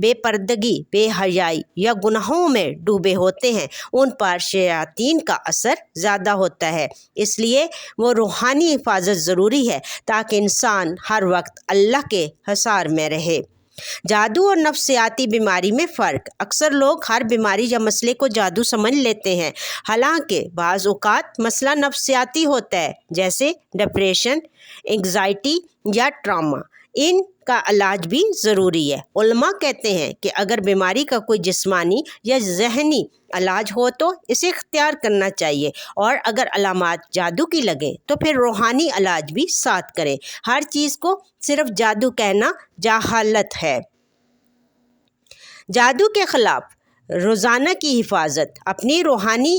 بے پردگی، بے حیائی یا گناہوں میں ڈوبے ہوتے ہیں ان پر شیاطین کا اثر زیادہ ہوتا ہے۔ اس لیے وہ روحانی حفاظت ضروری ہے تاکہ انسان ہر وقت اللہ کے حصار میں رہے۔ جادو اور نفسیاتی بیماری میں فرق۔ اکثر لوگ ہر بیماری یا مسئلے کو جادو سمجھ لیتے ہیں، حالانکہ بعض اوقات مسئلہ نفسیاتی ہوتا ہے، جیسے ڈپریشن، انگزائٹی یا ٹراما۔ ان کا علاج بھی ضروری ہے۔ علماء کہتے ہیں کہ اگر بیماری کا کوئی جسمانی یا ذہنی علاج ہو تو اسے اختیار کرنا چاہیے، اور اگر علامات جادو کی لگیں تو پھر روحانی علاج بھی ساتھ کریں۔ ہر چیز کو صرف جادو کہنا جہالت ہے۔ جادو کے خلاف روزانہ کی حفاظت۔ اپنی روحانی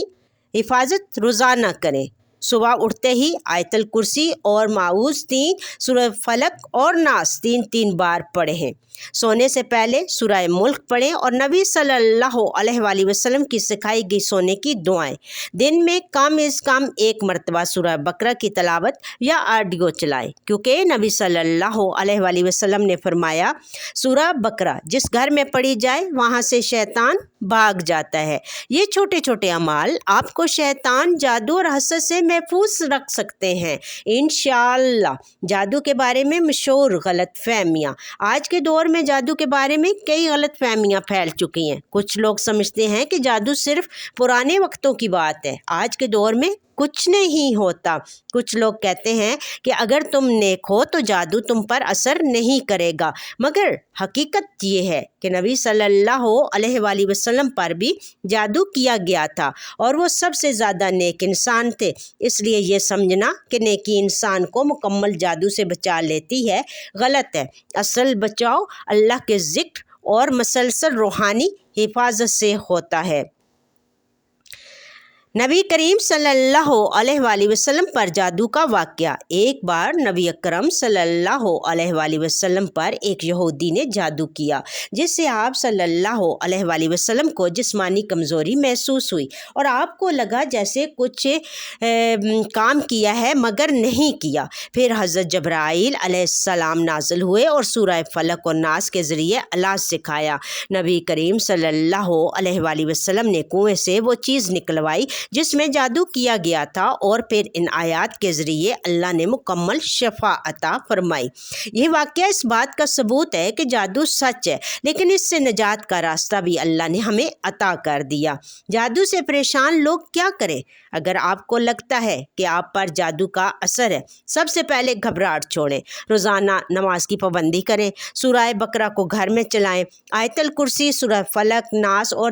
حفاظت روزانہ کریں۔ صبح اٹھتے ہی آیت الکرسی اور معوذ 3، سورہ فلق اور ناس 3 بار پڑھیں۔ سونے سے پہلے سورہ ملک پڑھیں اور نبی صلی اللہ علیہ وآلہ وسلم کی سکھائی گئی سونے کی دعائیں۔ دن میں کم از کم 1 مرتبہ سورہ بقرہ کی تلاوت یا آڈیو چلائیں، کیونکہ نبی صلی اللہ علیہ وآلہ وسلم نے فرمایا، سورہ بقرہ جس گھر میں پڑھی جائے وہاں سے شیطان بھاگ جاتا ہے۔ یہ چھوٹے چھوٹے اعمال آپ کو شیطان، جادو اور حسد سے محفوظ رکھ سکتے ہیں انشاءاللہ۔ جادو کے بارے میں مشہور غلط فہمیاں۔ آج کے دور میں جادو کے بارے میں کئی غلط فہمیاں پھیل چکی ہیں۔ کچھ لوگ سمجھتے ہیں کہ جادو صرف پرانے وقتوں کی بات ہے، آج کے دور میں کچھ نہیں ہوتا۔ کچھ لوگ کہتے ہیں کہ اگر تم نیک ہو تو جادو تم پر اثر نہیں کرے گا، مگر حقیقت یہ ہے کہ نبی صلی اللہ علیہ وآلہ وسلم پر بھی جادو کیا گیا تھا اور وہ سب سے زیادہ نیک انسان تھے۔ اس لیے یہ سمجھنا کہ نیکی انسان کو مکمل جادو سے بچا لیتی ہے غلط ہے۔ اصل بچاؤ اللہ کے ذکر اور مسلسل روحانی حفاظت سے ہوتا ہے۔ نبی کریم صلی اللہ علیہ وآلہ وسلم پر جادو کا واقعہ۔ ایک بار نبی اکرم صلی اللہ علیہ وآلہ وسلم پر ایک یہودی نے جادو کیا، جس سے آپ صلی اللہ علیہ وآلہ وسلم کو جسمانی کمزوری محسوس ہوئی اور آپ کو لگا جیسے کچھ کام کیا ہے مگر نہیں کیا۔ پھر حضرت جبرائیل علیہ السلام نازل ہوئے اور سورہ فلق اور ناس کے ذریعے علاج سکھایا۔ نبی کریم صلی اللہ علیہ وآلہ وسلم نے کنویں سے وہ چیز نکلوائی جس میں جادو کیا گیا تھا، اور پھر ان آیات کے ذریعے اللہ نے مکمل شفا عطا فرمائی۔ یہ واقعہ اس بات کا ثبوت ہے کہ جادو سچ ہے، لیکن اس سے نجات کا راستہ بھی اللہ نے ہمیں عطا کر دیا۔ جادو سے پریشان لوگ کیا کریں؟ اگر آپ کو لگتا ہے کہ آپ پر جادو کا اثر ہے، سب سے پہلے گھبراہٹ چھوڑیں، روزانہ نماز کی پابندی کریں، سورہ بقرہ کو گھر میں چلائیں، آیت الکرسی، سورہ فلق، ناس اور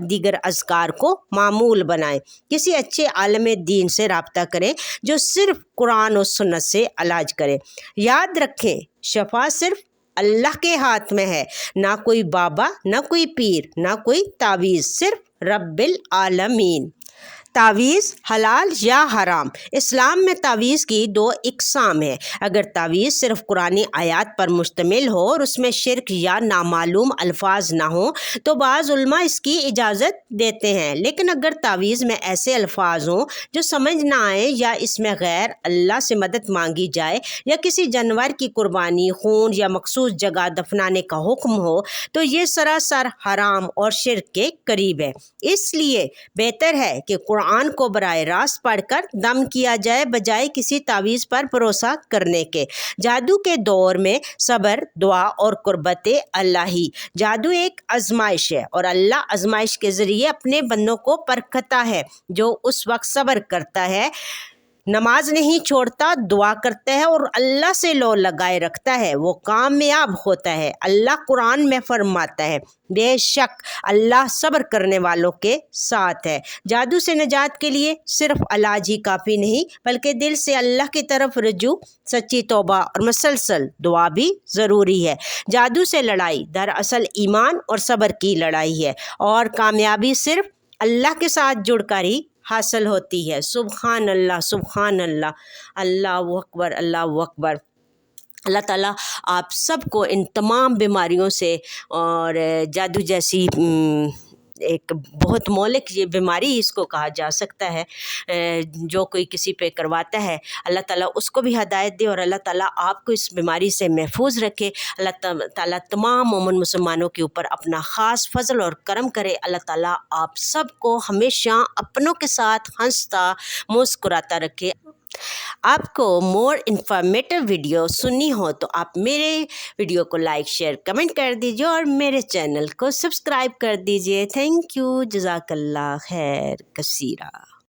دیگر اذکار کو معمول بنائیں۔ کسی اچھے عالم دین سے رابطہ کریں جو صرف قرآن و سنت سے علاج کرے۔ یاد رکھیں، شفا صرف اللہ کے ہاتھ میں ہے، نہ کوئی بابا، نہ کوئی پیر، نہ کوئی تعویذ، صرف رب العالمین۔ تعویذ حلال یا حرام؟ اسلام میں تعویذ کی 2 اقسام ہیں۔ اگر تعویذ صرف قرآنی آیات پر مشتمل ہو اور اس میں شرک یا نامعلوم الفاظ نہ ہوں تو بعض علماء اس کی اجازت دیتے ہیں، لیکن اگر تعویذ میں ایسے الفاظ ہوں جو سمجھ نہ آئیں، یا اس میں غیر اللہ سے مدد مانگی جائے، یا کسی جانور کی قربانی، خون یا مخصوص جگہ دفنانے کا حکم ہو تو یہ سراسر حرام اور شرک کے قریب ہے۔ اس لیے بہتر ہے کہ قرآن کو براہ راست پڑھ کر دم کیا جائے، بجائے کسی تعویذ پر بھروسہ کرنے کے۔ جادو کے دور میں صبر، دعا اور قربت الہی۔ جادو ایک آزمائش ہے اور اللہ آزمائش کے ذریعے اپنے بندوں کو پرکھتا ہے۔ جو اس وقت صبر کرتا ہے، نماز نہیں چھوڑتا، دعا کرتا ہے اور اللہ سے لو لگائے رکھتا ہے، وہ کامیاب ہوتا ہے۔ اللہ قرآن میں فرماتا ہے، بے شک اللہ صبر کرنے والوں کے ساتھ ہے۔ جادو سے نجات کے لیے صرف علاج ہی کافی نہیں، بلکہ دل سے اللہ کی طرف رجوع، سچی توبہ اور مسلسل دعا بھی ضروری ہے۔ جادو سے لڑائی دراصل ایمان اور صبر کی لڑائی ہے، اور کامیابی صرف اللہ کے ساتھ جڑ کر ہی حاصل ہوتی ہے۔ سبحان اللہ، سبحان اللہ، اللہ اکبر، اللہ اکبر۔ اللہ تعالیٰ آپ سب کو ان تمام بیماریوں سے اور جادو جیسی ایک بہت مہلک یہ بیماری اس کو کہا جا سکتا ہے، جو کوئی کسی پہ کرواتا ہے، اللہ تعالیٰ اس کو بھی ہدایت دے اور اللہ تعالیٰ آپ کو اس بیماری سے محفوظ رکھے۔ اللہ تعالیٰ تمام مومن مسلمانوں کے اوپر اپنا خاص فضل اور کرم کرے۔ اللہ تعالیٰ آپ سب کو ہمیشہ اپنوں کے ساتھ ہنستا مسکراتا رکھے۔ آپ کو مور انفارمیٹو ویڈیو سننی ہو تو آپ میرے ویڈیو کو لائک شیئر کمنٹ کر دیجیے اور میرے چینل کو سبسکرائب کر دیجیے۔ تھینک یو، جزاک اللہ خیر کثیرہ۔